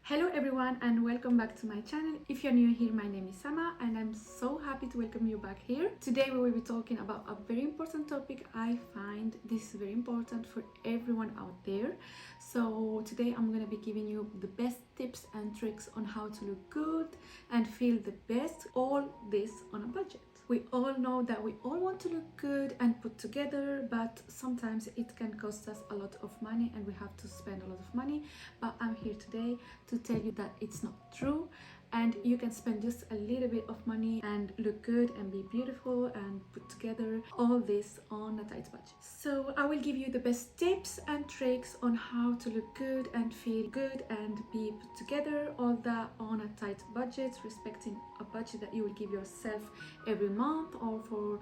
Hello everyone and welcome back to my channel. If you're new here, my name is Sama and I'm so happy to welcome you back here. Today we will be talking about a very important topic. I find this is very important for everyone out there. So today I'm going to be giving you the best tips and tricks on how to look good and feel the best, all this on a budget. We all know that we all want to look good and put together, but sometimes it can cost us a lot of money and we have to spend a lot of money. But I'm here today to tell you that it's not true, and you can spend just a little bit of money and look good and be beautiful and put together, all this on a tight budget. So I will give you the best tips and tricks on how to look good and feel good and be put together, all that on a tight budget, respecting a budget that you will give yourself every month or for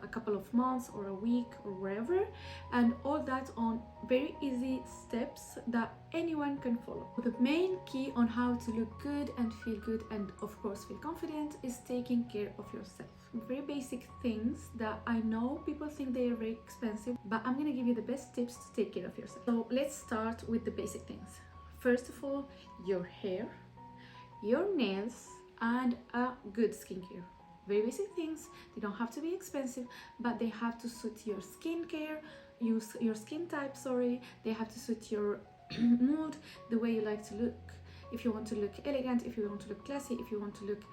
a couple of months or a week or wherever, and all that on very easy steps that anyone can follow. The main key on how to look good and feel good and of course feel confident is taking care of yourself. Very basic things that I know people think they are very expensive, but I'm gonna give you the best tips to take care of yourself. So let's start with the basic things. First of all, your hair, your nails, and a good skincare. Very basic things. They don't have to be expensive, but they have to suit your skincare, your skin type, sorry. They have to suit your mood, the way you like to look. If you want to look elegant, if you want to look classy, if you want to look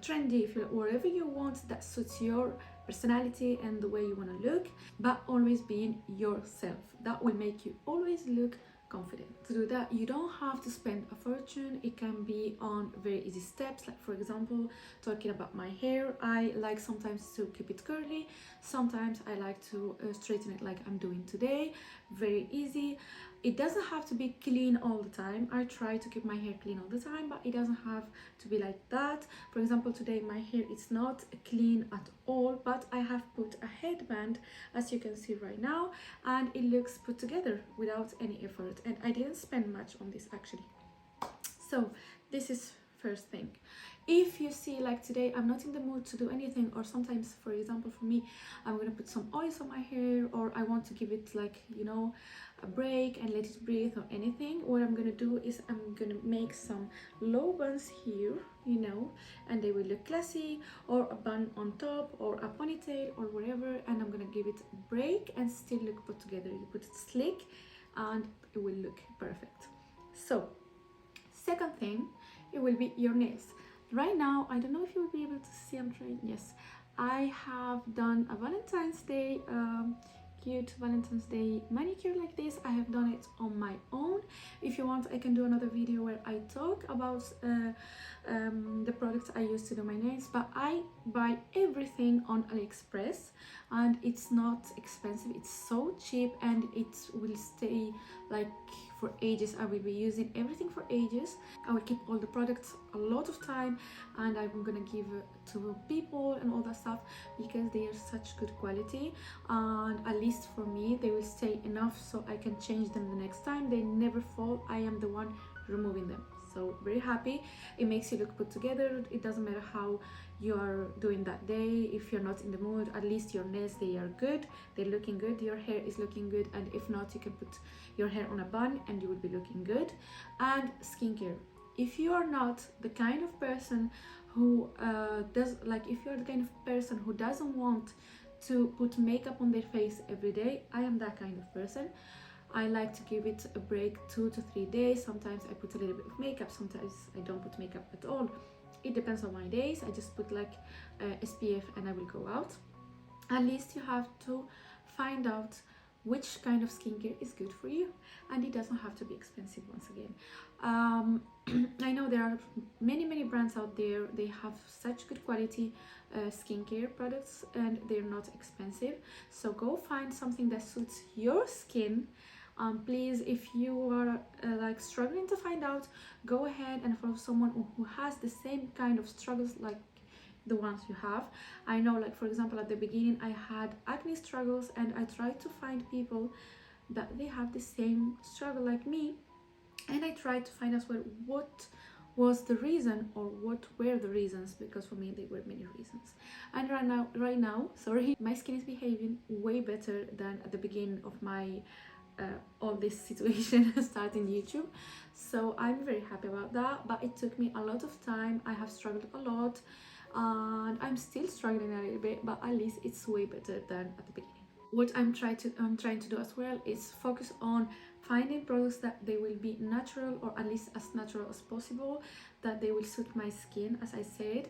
trendy, if you whatever you want that suits your personality and the way you want to look, but always being yourself. That will make you always look confident. To do that, you don't have to spend a fortune. It can be on very easy steps, like for example, talking about my hair, I like sometimes to keep it curly, sometimes I like to straighten it like I'm doing today. Very easy. It doesn't have to be clean all the time. I try to keep my hair clean all the time, but it doesn't have to be like that. For example, today my hair is not clean at all, but I have put a headband, as you can see right now, and it looks put together without any effort, and I didn't spend much on this actually. So this is first thing. If you see like today I'm not in the mood to do anything, or sometimes for example for me I'm gonna put some oils on my hair, or I want to give it like, you know, a break and let it breathe or anything, what I'm gonna do is I'm gonna make some low buns here, you know, and they will look classy, or a bun on top or a ponytail or whatever, and I'm gonna give it a break and still look put together. You put it slick and it will look perfect. So second thing, it will be your nails. Right now, I don't know if you will be able to see, I'm trying, yes, I have done a Valentine's Day cute Valentine's Day manicure like this. I have done it on my own. If you want, I can do another video where I talk about the products I use to do my nails, but I buy everything on AliExpress and it's not expensive. It's so cheap and it will stay like for ages. I will be using everything for ages. I will keep all the products a lot of time, and I'm gonna give to people and all that stuff because they are such good quality, and at least for me they will stay enough so I can change them the next time. They never fall. I am the one removing them, so very happy. It makes you look put together. It doesn't matter how you are doing that day. If you're not in the mood, at least your nails, they are good, they're looking good, your hair is looking good, and if not, you can put your hair on a bun and you will be looking good. And skincare, if you are not the kind of person who if you're the kind of person who doesn't want to put makeup on their face every day, I am that kind of person. I like to give it a break 2 to 3 days. Sometimes I put a little bit of makeup, sometimes I don't put makeup at all. It depends on my days. I just put like SPF and I will go out. At least you have to find out which kind of skincare is good for you, and it doesn't have to be expensive. Once again, I know there are many brands out there. They have such good quality skincare products and they're not expensive, so go find something that suits your skin. Please, if you are like struggling to find out, go ahead and follow someone who has the same kind of struggles like the ones you have. I know, like for example, at the beginning I had acne struggles, and I tried to find people that they have the same struggle like me, and I tried to find out what was the reason, or what were the reasons, because for me there were many reasons. And right now sorry, my skin is behaving way better than at the beginning of my all this situation starting YouTube. So I'm very happy about that, but it took me a lot of time. I have struggled a lot and I'm still struggling a little bit, but at least it's way better than at the beginning. What I'm trying to do as well is focus on finding products that they will be natural, or at least as natural as possible, that they will suit my skin, as I said,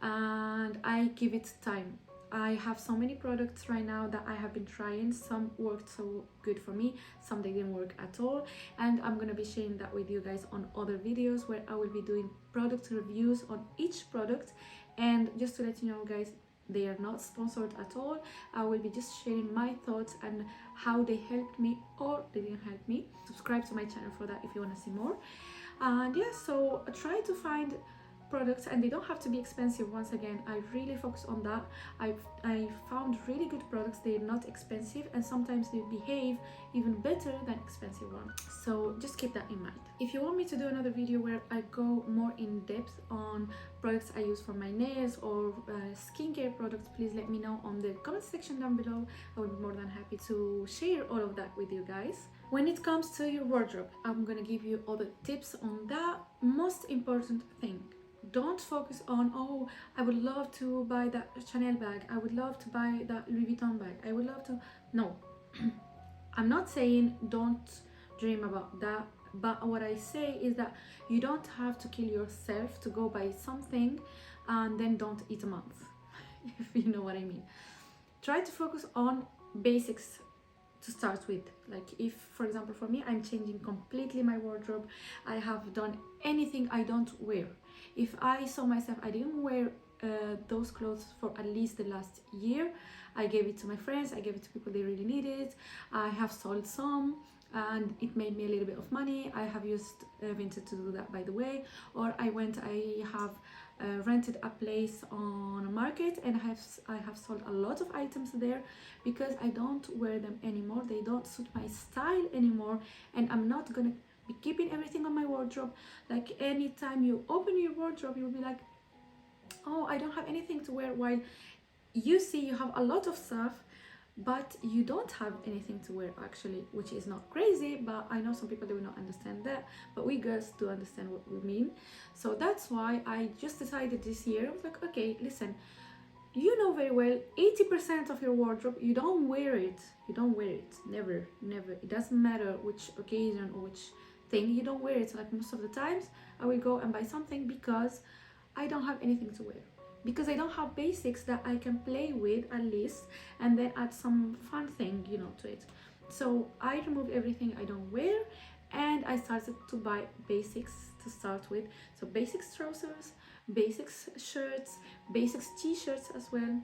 and I give it time. I have so many products right now that I have been trying. Some worked so good for me, some they didn't work at all, and I'm gonna be sharing that with you guys on other videos where I will be doing product reviews on each product. And just to let you know guys, they are not sponsored at all. I will be just sharing my thoughts and how they helped me or they didn't help me. Subscribe to my channel for that if you want to see more. And yeah, so try to find products, and they don't have to be expensive. Once again, I really focus on that. I found really good products. They're not expensive, and sometimes they behave even better than expensive ones, so just keep that in mind. If you want me to do another video where I go more in depth on products I use for my nails or skincare products, please let me know on the comment section down below. I will be more than happy to share all of that with you guys. When it comes to your wardrobe, I'm gonna give you all the tips on that. Most important thing, don't focus on, oh, I would love to buy that Chanel bag, I would love to buy that Louis Vuitton bag, I would love to. No. I'm not saying don't dream about that, but what I say is that you don't have to kill yourself to go buy something and then don't eat a month. If you know what I mean. Try to focus on basics to start with. Like, if for example for me, I'm changing completely my wardrobe, I have done anything I don't wear. If I saw myself I didn't wear those clothes for at least the last year, I gave it to my friends, I gave it to people they really needed it. I have sold some and it made me a little bit of money. I have used Vinted to do that, by the way. Or I have rented a place on a market, and I have sold a lot of items there because I don't wear them anymore. They don't suit my style anymore, and I'm not gonna be keeping everything on my wardrobe. Like, anytime you open your wardrobe, you'll be like, oh, I don't have anything to wear, while you see you have a lot of stuff but you don't have anything to wear actually, which is not crazy, but I know some people do not understand that, but we girls do understand what we mean. So that's why I just decided this year, I was like, okay, listen, you know very well 80% of your wardrobe you don't wear it, never, it doesn't matter which occasion or which thing, you don't wear it. Like, most of the times I will go and buy something because I don't have anything to wear, because I don't have basics that I can play with at least, and then add some fun thing, you know, to it. So I removed everything I don't wear, and I started to buy basics to start with. So basics trousers, basics shirts, basics t-shirts as well,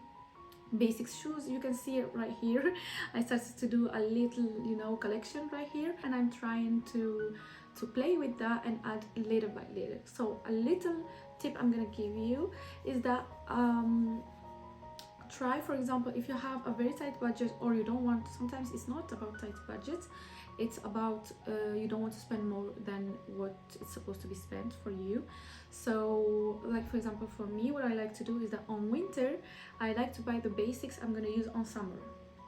basics shoes. You can see it right here. I started to do a little, you know, collection right here, and I'm trying to play with that and add little by little. So a little tip I'm gonna give you is that try, for example, if you have a very tight budget, or you don't want, sometimes it's not about tight budget, it's about you don't want to spend more than what it's supposed to be spent for you. So, like, for example, for me, what I like to do is that on winter I like to buy the basics I'm gonna use on summer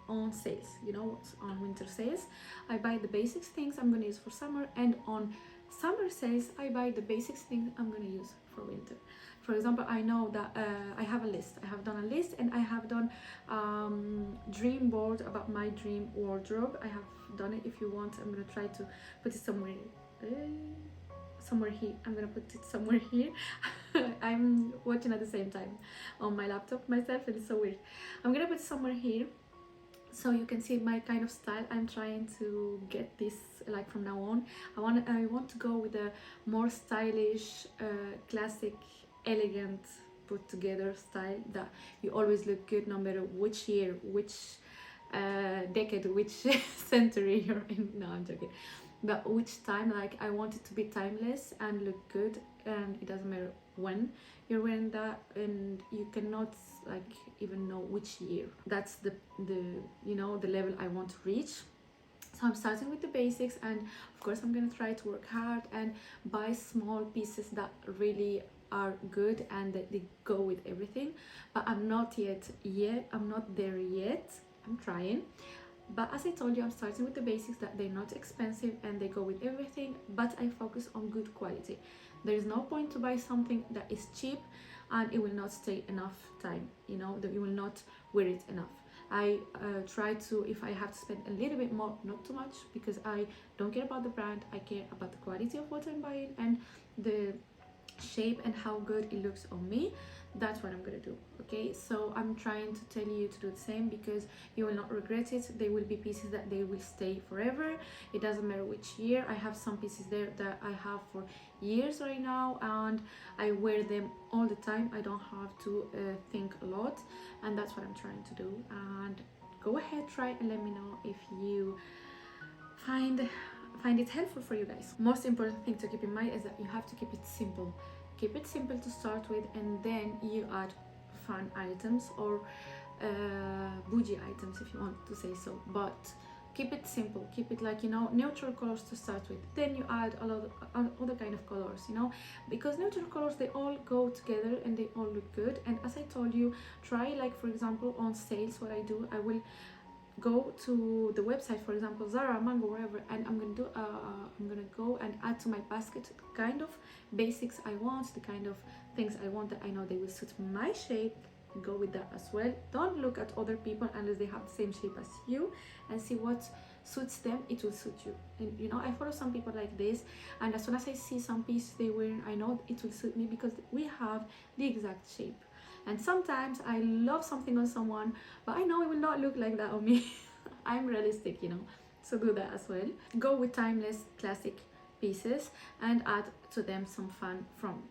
on sales. You know, on winter sales I buy the basics things I'm gonna use for summer, and on summer sales I buy the basics things I'm gonna use for winter. For example, I know that I have a list, I have done a list, and I have done dream board about my dream wardrobe. I have done it. If you want, I'm gonna try to put it somewhere here. I'm gonna put it somewhere here. I'm watching at the same time on my laptop myself, and it's so weird. I'm gonna put it somewhere here so you can see my kind of style. I'm trying to get this, like, from now on I want to go with a more stylish, classic, elegant, put together style that you always look good no matter which year, which decade, which century you're in. No, I'm joking, but which time. Like, I want it to be timeless and look good, and it doesn't matter when you're wearing that, and you cannot, like, even know which year. That's the you know, the level I want to reach. So I'm starting with the basics, and of course I'm gonna try to work hard and buy small pieces that really are good and that they go with everything. But I'm not there yet. I'm trying, But as I told you, I'm starting with the basics, that they're not expensive and they go with everything, but I focus on good quality. There is no point to buy something that is cheap and it will not stay enough time, you know, that you will not wear it enough. I try to, if I have to spend a little bit more, not too much, because I don't care about the brand, I care about the quality of what I'm buying and the shape and how good it looks on me. That's what I'm gonna do. Okay, so I'm trying to tell you to do the same, because you will not regret it. There will be pieces that they will stay forever. It doesn't matter which year. I have some pieces there that I have for years right now, and I wear them all the time. I don't have to think a lot, and that's what I'm trying to do. And go ahead, try, and let me know if you find it helpful for you guys. Most important thing to keep in mind is that you have to keep it simple. Keep it simple to start with, and then you add fun items or bougie items if you want to say so. But keep it simple, keep it like, you know, neutral colors to start with, then you add a lot of other kind of colors, you know, because neutral colors, they all go together and they all look good. And as I told you, try, like for example on sales, what I do, I will go to the website, for example Zara, Mango, wherever, and I'm gonna go and add to my basket the kind of basics I want, the kind of things I want that I know they will suit my shape. Go with that as well. Don't look at other people unless they have the same shape as you, and see what suits them. It will suit you. And you know, I follow some people like this, and as soon as I see some piece they wear, I know it will suit me because we have the exact shape. And sometimes I love something on someone, but I know it will not look like that on me. I'm realistic, you know, so do that as well. Go with timeless classic pieces and add to them some fun from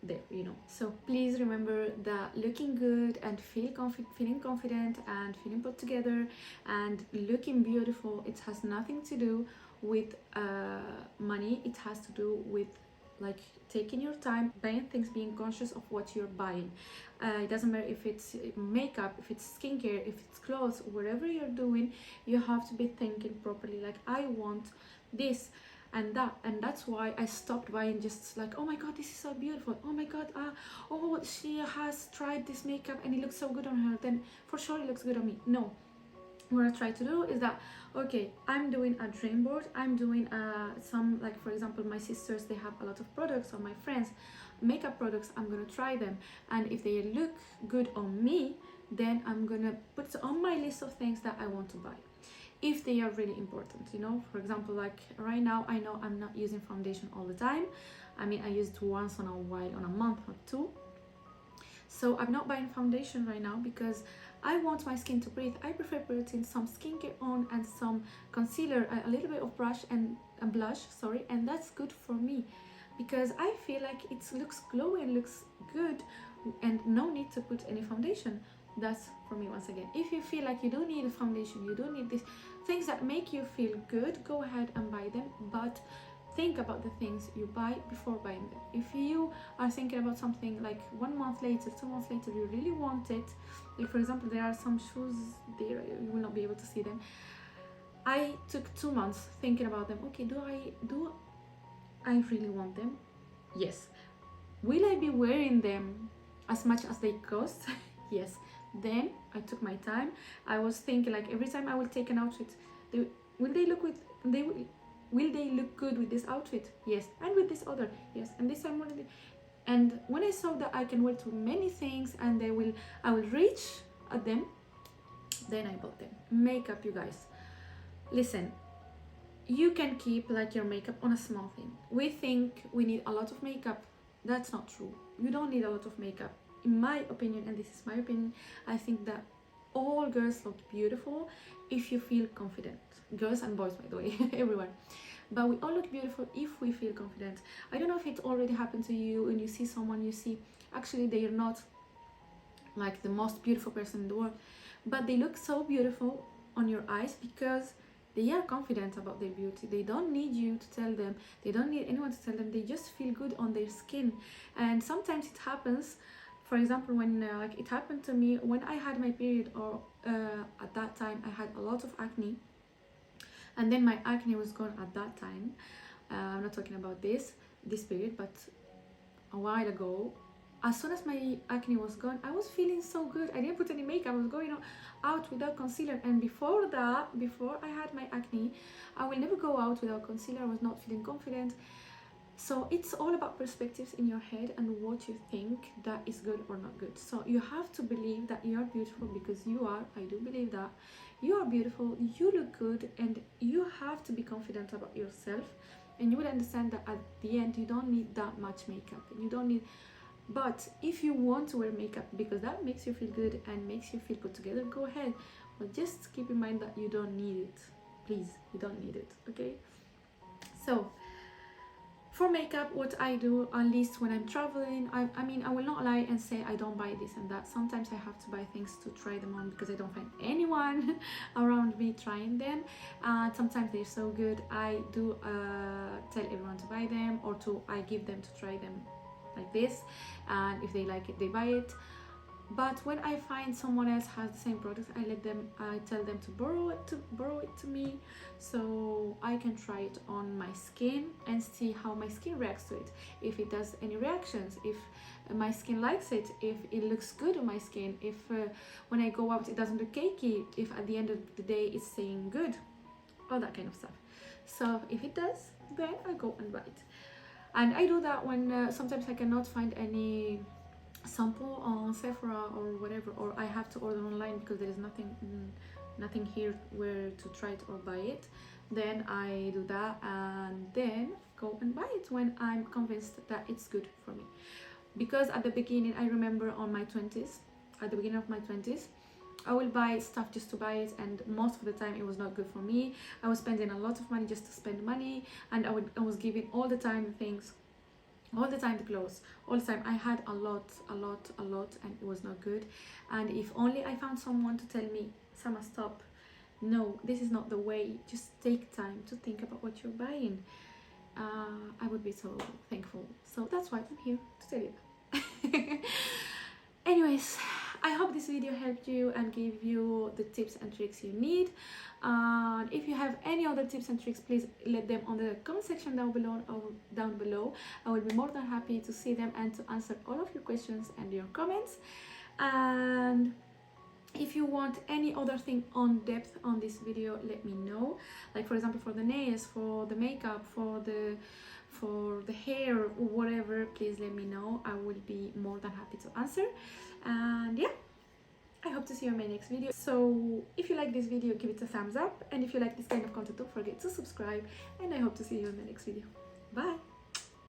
there, you know. So please remember that looking good and feeling confident and feeling put together and looking beautiful, it has nothing to do with money. It has to do with like taking your time, buying things, being conscious of what you're buying. It doesn't matter if it's makeup, if it's skincare, if it's clothes, whatever you're doing, you have to be thinking properly, like I want this and that. And that's why I stopped buying just like, oh my god, this is so beautiful, oh my god, oh, she has tried this makeup and it looks so good on her, then for sure it looks good on me. No, what I try to do is that, okay, I'm doing a dream board, I'm doing some, like for example my sisters, they have a lot of products, or my friends makeup products, I'm gonna try them, and if they look good on me, then I'm gonna put it on my list of things that I want to buy, if they are really important, you know. For example, like right now, I know I'm not using foundation all the time. I mean, I use it once in a while, on a month or two. So I'm not buying foundation right now because I want my skin to breathe. I prefer putting some skincare on and some concealer, a little bit of brush and a blush, sorry, and that's good for me because I feel like it looks glowy and looks good, and no need to put any foundation. That's for me. Once again, if you feel like you don't need a foundation, you don't need these things that make you feel good, go ahead and buy them, but think about the things you buy before buying them. If you are thinking about something like 1 month later, 2 months later, you really want it, like for example there are some shoes there, you will not be able to see them. I took 2 months thinking about them. Okay, do I really want them? Yes. Will I be wearing them as much as they cost? Yes. Then I took my time. I was thinking, like, every time I will take an outfit, will they look good with this outfit? Yes. And with this other? Yes. And this time, and when I saw that I can wear to many things and I will reach at them, then I bought them. Makeup, you guys, listen, you can keep like your makeup on a small thing. We think we need a lot of makeup. That's not true. You don't need a lot of makeup. In my opinion, and this is my opinion, I think that all girls look beautiful if you feel confident. Girls and boys, by the way, everyone. But we all look beautiful if we feel confident. I don't know if it already happened to you, and you see someone, you see actually they are not like the most beautiful person in the world, but they look so beautiful on your eyes because they are confident about their beauty. They don't need you to tell them, they don't need anyone to tell them, they just feel good on their skin. And sometimes it happens, for example, when like it happened to me when I had my period, or at that time I had a lot of acne, and then my acne was gone at that time. I'm not talking about this period, but a while ago, as soon as my acne was gone, I was feeling so good. I didn't put any makeup. I was going out without concealer. And before that, before I had my acne, I will never go out without concealer. I was not feeling confident. So it's all about perspectives in your head and what you think that is good or not good. So you have to believe that you are beautiful, because you are. I do believe that you are beautiful, you look good, and you have to be confident about yourself. And you will understand that at the end you don't need that much makeup, and you don't need. But if you want to wear makeup because that makes you feel good and makes you feel put together, go ahead. But just keep in mind that you don't need it. Please, you don't need it, okay? So for makeup, what I do, at least when I'm traveling, I mean, I will not lie and say I don't buy this and that. Sometimes I have to buy things to try them on because I don't find anyone around me trying them. And sometimes they're so good, I do tell everyone to buy them, or I give them to try them like this, and if they like it, they buy it. But when I find someone else has the same product, I tell them to borrow it to me, so I can try it on my skin and see how my skin reacts to it. If it does any reactions, if my skin likes it, if it looks good on my skin, if when I go out it doesn't look cakey, if at the end of the day it's staying good, all that kind of stuff. So if it does, then I go and buy it. And I do that when sometimes I cannot find any sample on Sephora or whatever, or I have to order online because there is nothing here where to try it or buy it. Then I do that and then go and buy it when I'm convinced that it's good for me. Because at the beginning, I remember at the beginning of my 20s, I will buy stuff just to buy it, and most of the time it was not good for me. I was spending a lot of money just to spend money, and I was giving all the time things, all the time the clothes, all the time. I had a lot, and it was not good. And if only I found someone to tell me, Sama, stop, no, this is not the way, just take time to think about what you're buying, I would be so thankful. So that's why I'm here to tell you that. Anyways, I hope this video helped you and gave you the tips and tricks you need. And if you have any other tips and tricks, please let them on the comment section down below. I will be more than happy to see them and to answer all of your questions and your comments. And if you want any other thing on depth on this video, let me know. Like for example, for the nails, for the makeup, for the hair, or whatever, please let me know. I will be more than happy to answer. And yeah, I hope to see you in my next video. So if you like this video, give it a thumbs up, and if you like this kind of content, don't forget to subscribe, and I hope to see you in my next video. Bye.